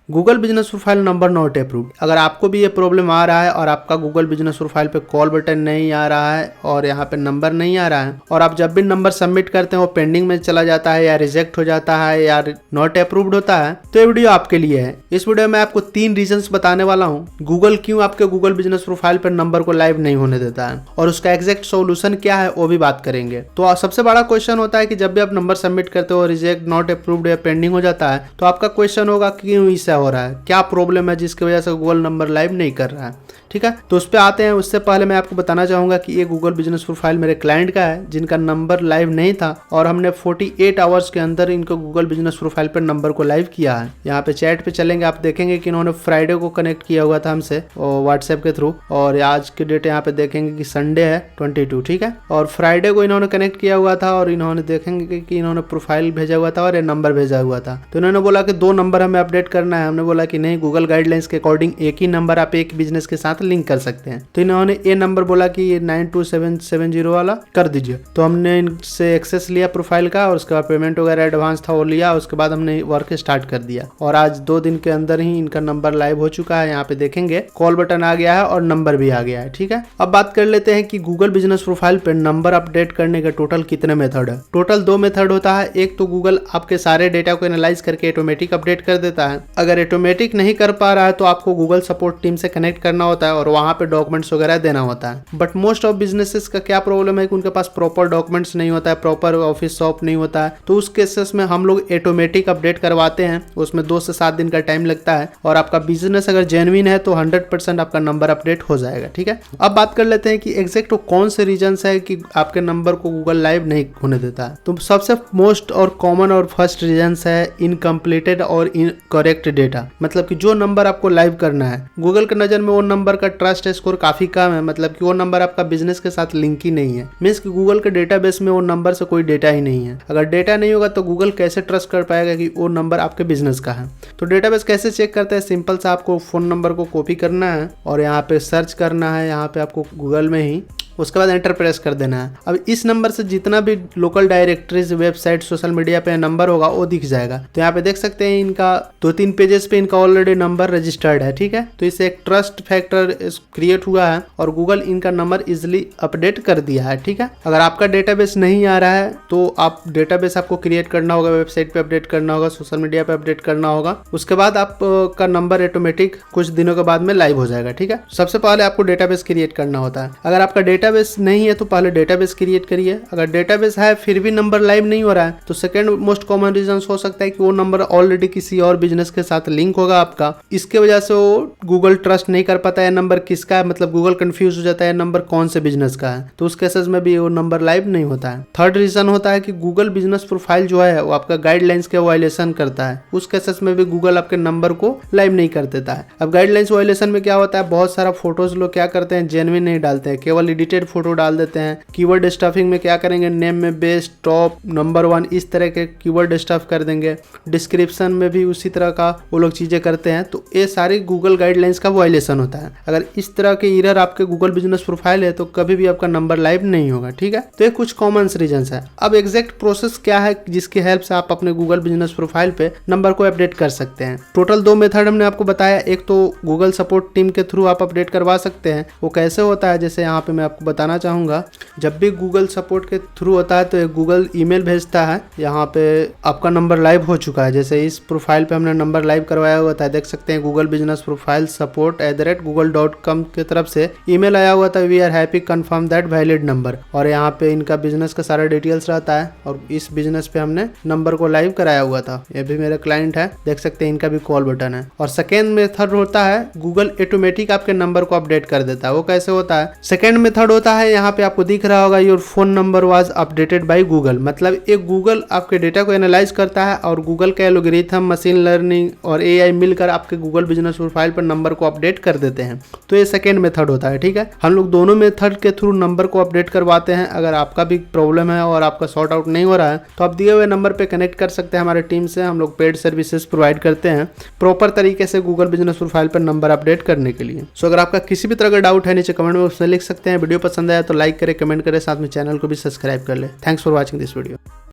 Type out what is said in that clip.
Google business profile number not approved. अगर आपको भी ये प्रॉब्लम आ रहा है और आपका गूगल बिजनेस प्रोफाइल पे कॉल बटन नहीं आ रहा है और यहाँ पे नंबर नहीं आ रहा है और आप जब भी नंबर सबमिट करते हैं वो पेंडिंग में चला जाता है या रिजेक्ट हो जाता है या नॉट अप्रूव्ड होता है, तो ये वीडियो आपके लिए है। इस वीडियो में आपको 3 रीजंस बताने वाला हूँ गूगल क्यों आपके गूगल बिजनेस प्रोफाइल पर नंबर को लाइव नहीं होने देता है और उसका एग्जैक्ट सोल्यूशन क्या है वो भी बात करेंगे। तो सबसे बड़ा क्वेश्चन होता है कि जब भी आप नंबर सबमिट करते हो रिजेक्ट, नॉट अप्रूव्ड या पेंडिंग हो जाता है तो आपका क्वेश्चन होगा क्यों ऐसा हो रहा है, क्या प्रॉब्लम है जिसकी वजह से गूगल नंबर लाइव नहीं कर रहा है। ठीक है, तो उस पर आते हैं। उससे पहले मैं आपको बताना चाहूंगा कि ये गूगल बिजनेस प्रोफाइल मेरे क्लाइंट का है जिनका नंबर लाइव नहीं था और हमने 48 आवर्स के अंदर इनको गूगल बिजनेस प्रोफाइल पर नंबर को लाइव किया है। यहाँ पे चैट पे चलेंगे, आप देखेंगे कि इन्होंने फ्राइडे को कनेक्ट किया हुआ था हमसे व्हाट्सएप के थ्रू और आज की डेट यहाँ पे देखेंगे कि संडे है 22। ठीक है, और फ्राइडे को इन्होंने कनेक्ट किया हुआ था और इन्होंने देखेंगे कि इन्होंने प्रोफाइल भेजा हुआ था और ये नंबर भेजा हुआ था। तो इन्होंने बोला कि 2 नंबर हमें अपडेट करना है। हमने बोला कि नहीं, गूगल गाइडलाइंस के अकॉर्डिंग एक ही नंबर आप एक बिजनेस के साथ लिंक कर सकते हैं। तो इन्होंने ये नंबर बोला कि ये 92770 वाला कर दीजिए। तो हमने इनसे एक्सेस लिया प्रोफाइल का और उसके बाद पेमेंट वगैरह एडवांस था वो लिया। उसके बाद हमने वर्क स्टार्ट कर दिया और आज 2 दिन के अंदर ही इनका नंबर लाइव हो चुका है। यहाँ पे देखेंगे कॉल बटन आ गया है और नंबर भी आ गया है। ठीक है, अब बात कर लेते हैं कि गूगल बिजनेस प्रोफाइल पे नंबर अपडेट करने के टोटल कितने मेथड है। टोटल 2 मेथड होता है। एक तो गूगल आपके सारे डेटा को एनालाइज करके ऑटोमेटिक अपडेट कर देता है। अगर ऑटोमेटिक नहीं कर पा रहा है तो आपको गूगल सपोर्ट टीम से कनेक्ट करना होता है और वहां पे डॉक्यूमेंट्स वगैरह देना होता है। बट मोस्ट ऑफ बिजनेसेस का क्या प्रॉब्लम है कि उनके पास प्रॉपर डॉक्यूमेंट्स नहीं होता है, प्रॉपर ऑफिस शॉप नहीं होता है। तो उस केसेस में हम लोग ऑटोमेटिक अपडेट करवाते हैं, उसमें 2 से 7 दिन का टाइम लगता है और आपका बिजनेस अगर जेन्युइन है तो 100% आपका नंबर अपडेट हो जाएगा। ठीक है, अब बात कर लेते हैं कि एग्जैक्ट कौन से रीजन है कि आपके नंबर को गूगल लाइव नहीं होने देता है। तो सबसे मोस्ट और कॉमन और फर्स्ट रीजन है इनकम्प्लीटेड और इनकरेक्ट डेटा। मतलब कि जो नंबर आपको लाइव करना है गूगल के नजर में वो नंबर का ट्रस्ट स्कोर काफी कम है। मतलब कि वो नंबर आपका बिजनेस के साथ लिंक ही नहीं है। मींस कि गूगल के डेटाबेस में वो नंबर से कोई डेटा ही नहीं है। अगर डेटा नहीं होगा तो गूगल कैसे ट्रस्ट कर पाएगा कि वो नंबर आपके बिजनेस का है। तो डेटाबेस कैसे चेक करते हैं, सिंपल सा आपको फोन नंबर को कॉपी करना है और यहाँ पे सर्च करना है। यहाँ पे आपको गूगल में ही उसके बाद एंटर प्रेस कर देना है। अब इस नंबर से जितना भी local directories, website, social media पे नंबर होगा वो दिख जाएगा। तो यहाँ पे देख सकते हैं इनका 2-3 पेजेस पे इनका ऑलरेडी नंबर रजिस्टर्ड है। ठीक है, तो इससे एक ट्रस्ट फैक्टर क्रिएट हुआ है और गूगल इनका नंबर इजिली अपडेट कर दिया है। ठीक है, अगर आपका डेटाबेस नहीं आ रहा है तो आप डेटाबेस आपको क्रिएट करना होगा, वेबसाइट पे अपडेट करना होगा, सोशल मीडिया पे अपडेट करना होगा। उसके बाद आपका नंबर ऑटोमेटिक कुछ दिनों के बाद में लाइव हो जाएगा। ठीक है, सबसे पहले आपको डेटाबेस क्रिएट करना होता है। अगर आपका डेटाबेस नहीं है तो पहले डेटाबेस क्रिएट करिए। अगर डेटाबेस है फिर भी नंबर लाइव नहीं हो रहा है तो सेकंड मोस्ट कॉमन रीजन हो सकता है कि वो नंबर ऑलरेडी किसी और बिजनेस के साथ लिंक होगा आपका। इसके वजह से वो गूगल ट्रस्ट नहीं कर पाता है नंबर किसका है। मतलब गूगल कंफ्यूज हो जाता है नंबर कौन से बिजनेस का है। तो उस केसेस में भी वो नंबर लाइव नहीं होता है। थर्ड रीजन होता है कि गूगल बिजनेस प्रोफाइल जो है वो आपका गाइडलाइंस के वायलेशन करता है। उस केसेस में भी गूगल आपके नंबर को लाइव नहीं कर देता है। अब गाइडलाइंस वायलेशन में क्या होता है, बहुत सारा फोटोज लोग क्या करते हैं जेन्युइन नहीं डालते हैं, केवल एडिटेड फोटो डाल देते हैं। कीवर्ड स्टफिंग में क्या करेंगे, नेम में बेस्ट, टॉप, नंबर 1 इस तरह के कीवर्ड स्टफ कर देंगे। डिस्क्रिप्शन में भी उसी तरह का वो लोग चीजें करते हैं। तो ये सारी गूगल गाइडलाइंस का वायलेशन होता है। अगर इस तरह के एरर आपके गूगल बिजनेस प्रोफाइल है तो कभी भी आपका नंबर लाइव नहीं होगा। ठीक है, तो ये कुछ कॉमन रीजन है। अब एग्जैक्ट प्रोसेस क्या है जिसकी हेल्प से आप अपने गूगल बिजनेस प्रोफाइल पे नंबर को अपडेट कर सकते हैं। टोटल 2 मेथड हमने आपको बताया। एक तो गूगल सपोर्ट टीम के थ्रू आप अपडेट करवा सकते हैं। वो कैसे होता है, जैसे यहाँ पे मैं आपको बताना चाहूंगा। जब भी गूगल सपोर्ट के थ्रू होता है तो एक गूगल ईमेल भेजता है, यहाँ पे आपका नंबर लाइव हो चुका है। जैसे इस प्रोफाइल पे हमने नंबर लाइव करवाया हुआ था, देख सकते हैं गूगल बिजनेस प्रोफाइल support@google.com की तरफ से ईमेल आया हुआ था, we are happy confirm that valid number. और यहाँ पे इनका बिजनेस का सारा डिटेल्स रहता है और इस बिजनेस पे हमने नंबर को लाइव कराया हुआ था। ये भी मेरा क्लाइंट है, देख सकते हैं इनका भी कॉल बटन है। और सेकेंड मेथड होता है गूगल ऑटोमेटिक आपके नंबर को अपडेट कर देता है। वो कैसे होता है, सेकेंड मेथड होता है, यहाँ पे आपको दिख रहा होगा your phone number was updated by Google. मतलब एक गूगल आपके डेटा को एनालाइज करता है और गूगल का एल्गोरिथम, मशीन लर्निंग और एआई मिलकर आपके गूगल बिजनेस प्रोफाइल पर नंबर को अपडेट कर देते हैं। तो ये सेकेंड मेथड होता है। ठीक है, हम लोग दोनों मेथड के थ्रू नंबर को अपडेट करवाते हैं। अगर आपका भी प्रॉब्लम है और आपका सॉर्ट आउट नहीं हो रहा है तो आप दिए हुए नंबर पे कनेक्ट कर सकते हैं हमारे टीम से। हम लोग पेड सर्विसेज प्रोवाइड करते हैं प्रॉपर तरीके से गूगल बिजनेस प्रोफाइल पर नंबर अपडेट करने के लिए। सो अगर आपका किसी भी तरह का डाउट है नीचे कमेंट में उसमें लिख सकते हैं। वीडियो पसंद आया तो लाइक करें, कमेंट करें, साथ में चैनल को भी सब्सक्राइब कर ले। Thanks for watching this video.